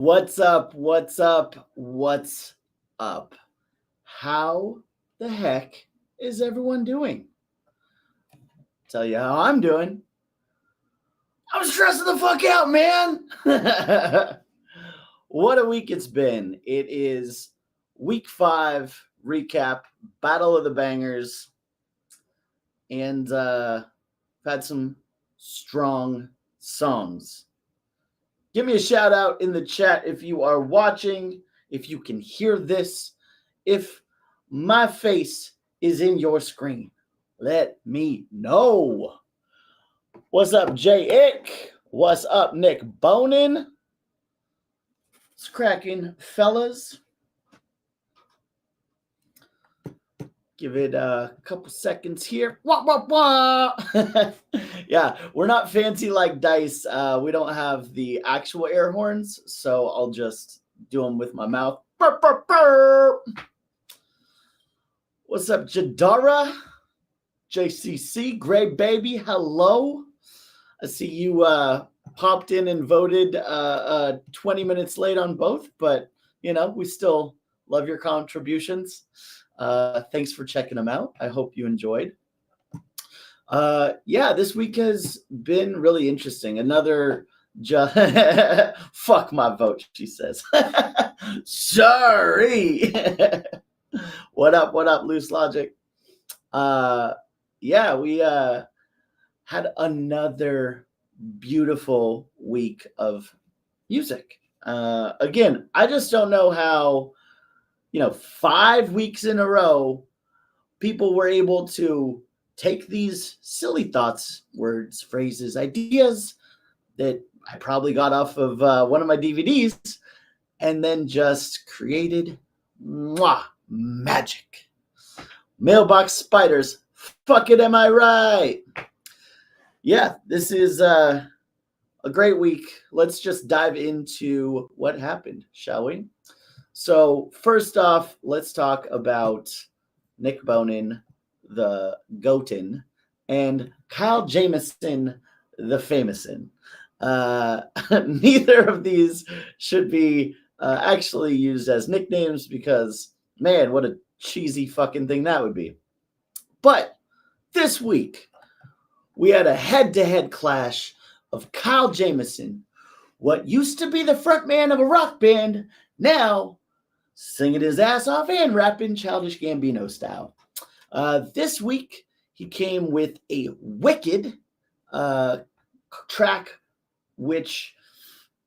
What's up? What's up? What's up? How the heck is everyone doing? Tell you how I'm doing. I'm stressing the fuck out, man. What a week it's been. It is week 5 recap, Battle of the Bangers, and had some strong songs. Give me a shout out in the chat if you are watching, if you can hear this, if my face is in your screen. Let me know. What's up, Jay Ick? What's up, Nick Bonin? It's cracking, fellas. Give it a couple seconds here. Wah, wah, wah. Yeah, we're not fancy like Dice. We don't have the actual air horns, so I'll just do them with my mouth. Burr, burr, burr. What's up, Jadara? JCC, Gray Baby, hello. I see you popped in and voted 20 minutes late on both, but, we still love your contributions. Thanks for checking them out. I hope you enjoyed. This week has been really interesting. Another fuck my vote, she says. Sorry. What up, Loose Logic? We had another beautiful week of music. Again, I just don't know how 5 weeks in a row, people were able to take these silly thoughts, words, phrases, ideas that I probably got off of one of my DVDs and then just created magic. Mailbox spiders. Fuck it, am I right? Yeah, this is a great week. Let's just dive into what happened, shall we? So first off, let's talk about Nick Bonin, the Goatin, and Kyle Jamison, the Famousin. Neither of these should be actually used as nicknames because, man, what a cheesy fucking thing that would be. But this week, we had a head-to-head clash of Kyle Jamison, what used to be the frontman of a rock band, now singing his ass off and rapping Childish Gambino style. This week, he came with a wicked track which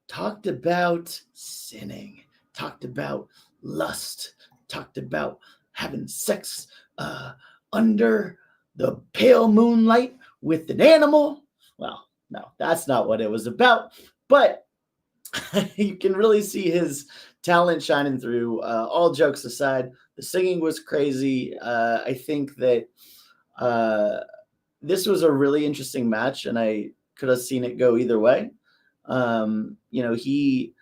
talked about sinning, talked about lust, talked about having sex under the pale moonlight with an animal. Well, no, that's not what it was about. But you can really see his talent shining through. All jokes aside, the singing was crazy. I think that this was a really interesting match, and I could have seen it go either way. He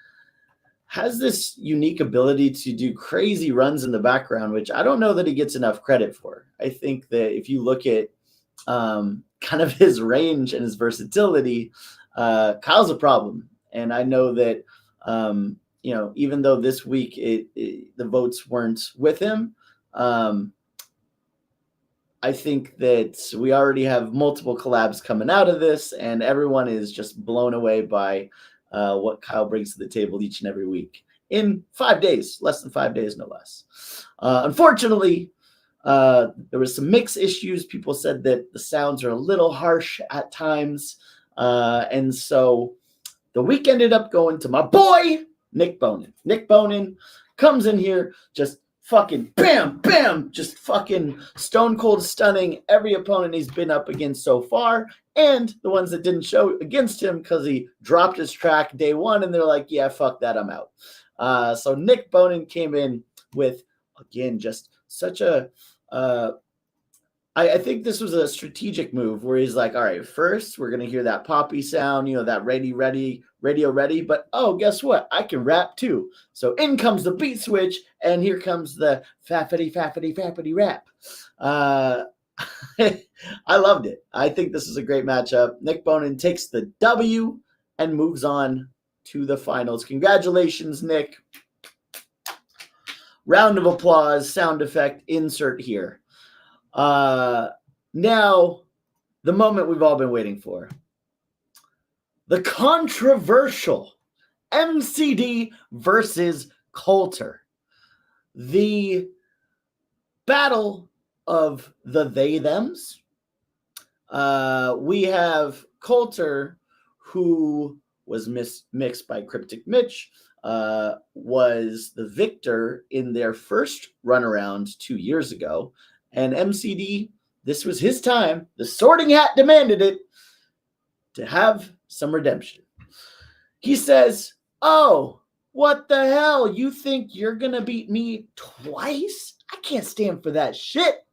has this unique ability to do crazy runs in the background, which I don't know that he gets enough credit for. I think that if you look at kind of his range and his versatility, Kyle's a problem. And I know that, even though this week the votes weren't with him, I think that we already have multiple collabs coming out of this, and everyone is just blown away by what Kyle brings to the table each and every week in 5 days, less than 5 days, no less. Unfortunately, there was some mix issues. People said that the sounds are a little harsh at times. And so the week ended up going to my boy, Nick Bonin. Nick Bonin comes in here, just fucking bam, bam, just fucking stone cold stunning every opponent he's been up against so far, and the ones that didn't show against him because he dropped his track day one, and they're like, yeah, fuck that, I'm out. So Nick Bonin came in with, again, just such a I think this was a strategic move where he's like, all right, first we're going to hear that poppy sound, that radio ready, but oh, guess what? I can rap too. So in comes the beat switch, and here comes the fappity rap. I loved it. I think this is a great matchup. Nick Bonin takes the W and moves on to the finals. Congratulations, Nick. Round of applause, sound effect, insert here. Now, the moment we've all been waiting for. The controversial MCD versus Coulter. The battle of the they-thems. We have Coulter, who was mixed by Cryptic Mitch, was the victor in their first runaround 2 years ago. And MCD, this was his time. The Sorting Hat demanded it to have some redemption. He says, oh, what the hell? You think you're going to beat me twice? I can't stand for that shit.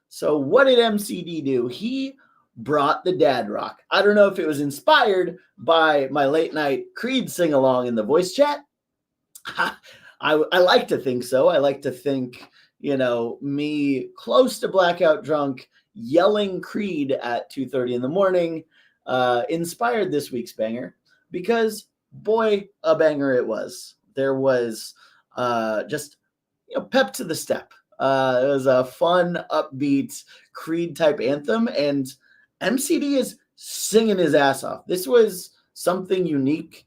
So what did MCD do? He brought the dad rock. I don't know if it was inspired by my late night Creed sing along in the voice chat. I like to think so. I like to think, me close to blackout drunk yelling Creed at 2:30 in the morning inspired this week's banger, because boy, a banger it was. There was just pep to the step. It was a fun, upbeat Creed type anthem, and MCD is singing his ass off. This was something unique.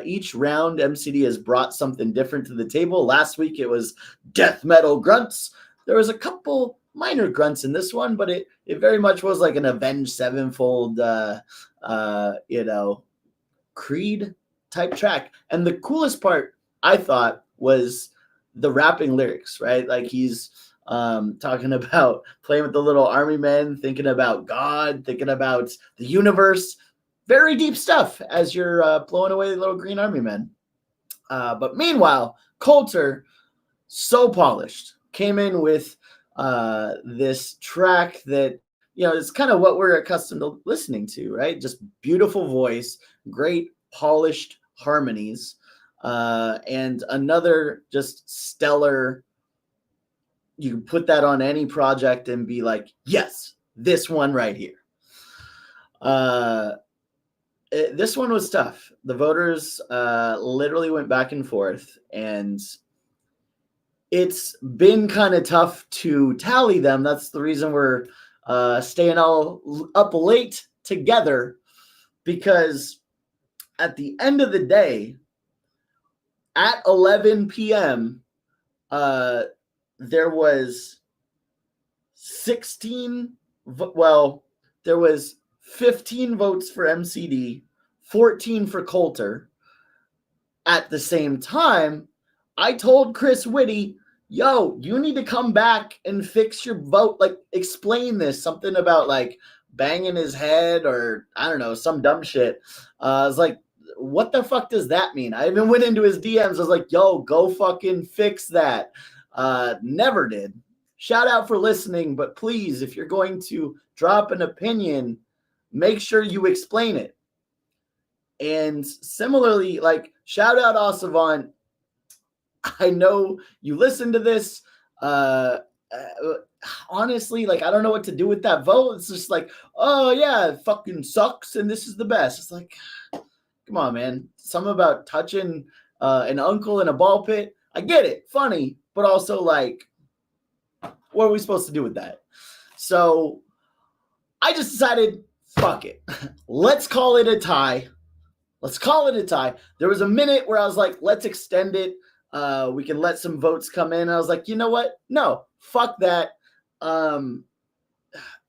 Each round, MCD has brought something different to the table. Last week, it was death metal grunts. There was a couple minor grunts in this one, but it very much was like an Avenged Sevenfold, Creed type track. And the coolest part, I thought, was the rapping lyrics, right? Like he's talking about playing with the little army men, thinking about God, thinking about the universe. Very deep stuff as you're blowing away the little green army men. But meanwhile, Coulter, so polished, came in with this track that, is kind of what we're accustomed to listening to, right? Just beautiful voice, great polished harmonies, and another just stellar. You can put that on any project and be like, yes, this one right here. This one was tough. The voters literally went back and forth, and it's been kind of tough to tally them. That's the reason we're staying all up late together, because at the end of the day, at 11 p.m., there was 15 votes for MCD, 14 for Coulter. At the same time, I told Chris Whitty, yo, you need to come back and fix your vote. Like, explain this. Something about, like, banging his head or, I don't know, some dumb shit. I was like, what the fuck does that mean? I even went into his DMs. I was like, yo, go fucking fix that. Never did. Shout out for listening, but please, if you're going to drop an opinion, make sure you explain it. And similarly, like, shout out Osavant. I know you listen to this. Honestly, like, I don't know what to do with that vote. It's just like, oh yeah, it fucking sucks, and this is the best. It's like, come on, man. Something about touching an uncle in a ball pit. I get it, funny, but also like, what are we supposed to do with that? So I just decided, fuck it. Let's call it a tie. There was a minute where I was like, let's extend it. We can let some votes come in. I was like, you know what? No, fuck that.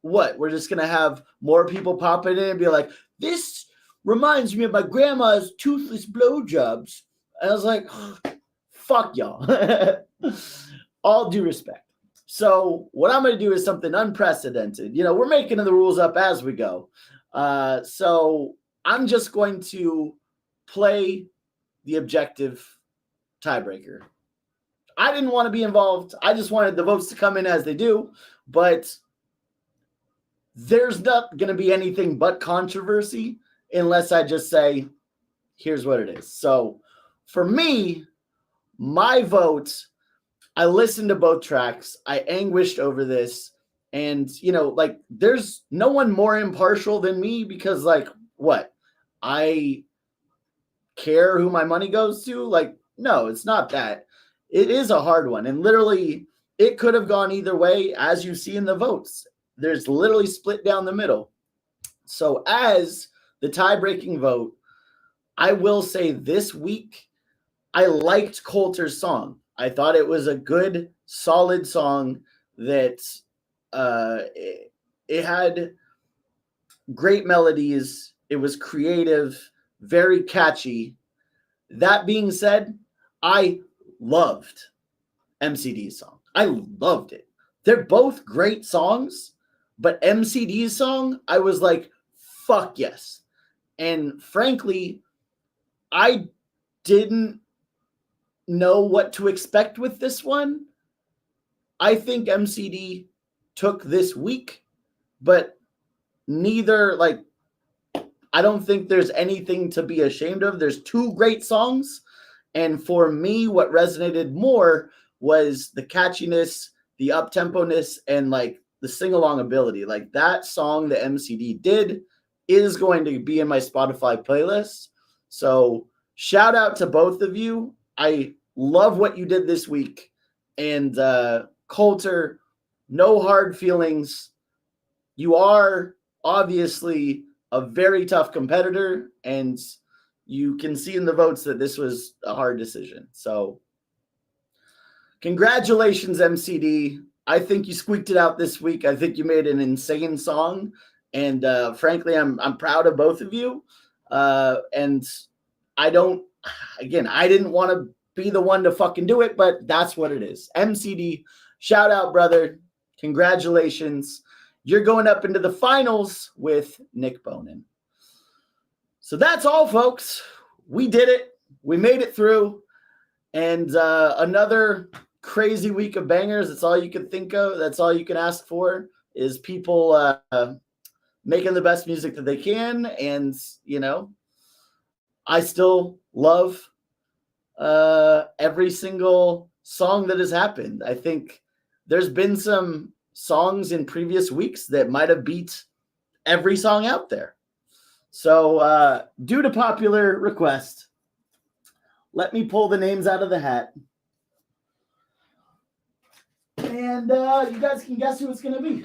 What? We're just going to have more people pop in and be like, this reminds me of my grandma's toothless blowjobs. And I was like, fuck y'all. All due respect. So what I'm going to do is something unprecedented. We're making the rules up as we go. So I'm just going to play the objective tiebreaker. I didn't want to be involved. I just wanted the votes to come in as they do. But there's not going to be anything but controversy unless I just say, here's what it is. So for me, my vote, I listened to both tracks. I anguished over this. And, like, there's no one more impartial than me because, like, what? I care who my money goes to. Like, no, it's not that. It is a hard one. And literally, it could have gone either way, as you see in the votes. There's literally split down the middle. So as the tie-breaking vote, I will say this week, I liked Coulter's song. I thought it was a good, solid song that it had great melodies. It was creative, very catchy. That being said, I loved MCD's song. I loved it. They're both great songs, but MCD's song, I was like, fuck yes. And frankly, I didn't know what to expect with this one. I think MCD took this week, but neither, like, I don't think there's anything to be ashamed of. There's two great songs. And for me, what resonated more was the catchiness, the up-tempo-ness, and like the sing-along ability. Like that song that MCD did is going to be in my Spotify playlist. So shout out to both of you. I love what you did this week. And Coulter, no hard feelings. You are obviously a very tough competitor, and you can see in the votes that this was a hard decision. So congratulations, MCD. I think you squeaked it out this week. I think you made an insane song. And frankly, I'm proud of both of you. And I didn't want to be the one to fucking do it, but that's what it is. MCD, shout out, brother. Congratulations. You're going up into the finals with Nick Bonin. So that's all, folks. We did it. We made it through. And another crazy week of bangers. That's all you can think of. That's all you can ask for is people making the best music that they can. And, you know, I still love every single song that has happened. I think there's been some songs in previous weeks that might have beat every song out there. So due to popular request, let me pull the names out of the hat. And you guys can guess who it's going to be.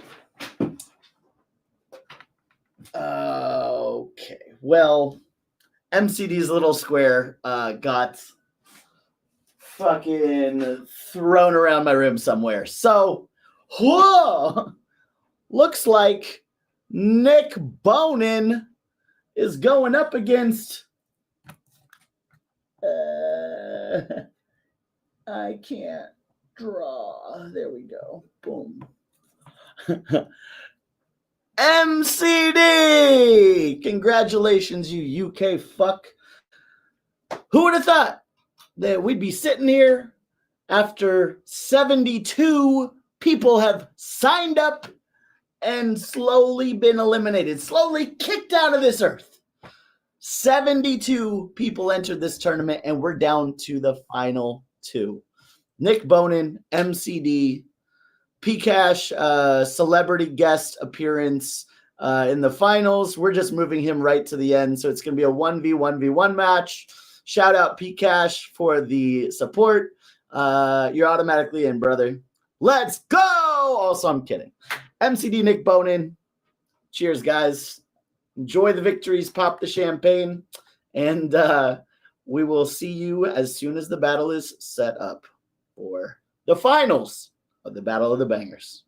Okay. Well, MCD's little square got fucking thrown around my room somewhere. So, whoa! Looks like Nick Bonin is going up against I can't draw. There we go. Boom. MCD! Congratulations, you UK fuck. Who would have thought that we'd be sitting here after 72 people have signed up and slowly been eliminated, slowly kicked out of this earth. 72 people entered this tournament, and we're down to the final two. Nick Bonin, MCD, P-Cash, celebrity guest appearance in the finals. We're just moving him right to the end, so it's going to be a 1v1v1 match. Shout out P-Cash for the support. You're automatically in, brother. Let's go! Also, I'm kidding. MCD, Nick Bonin. Cheers, guys. Enjoy the victories. Pop the champagne. And we will see you as soon as the battle is set up for the finals of the Battle of the Bangers.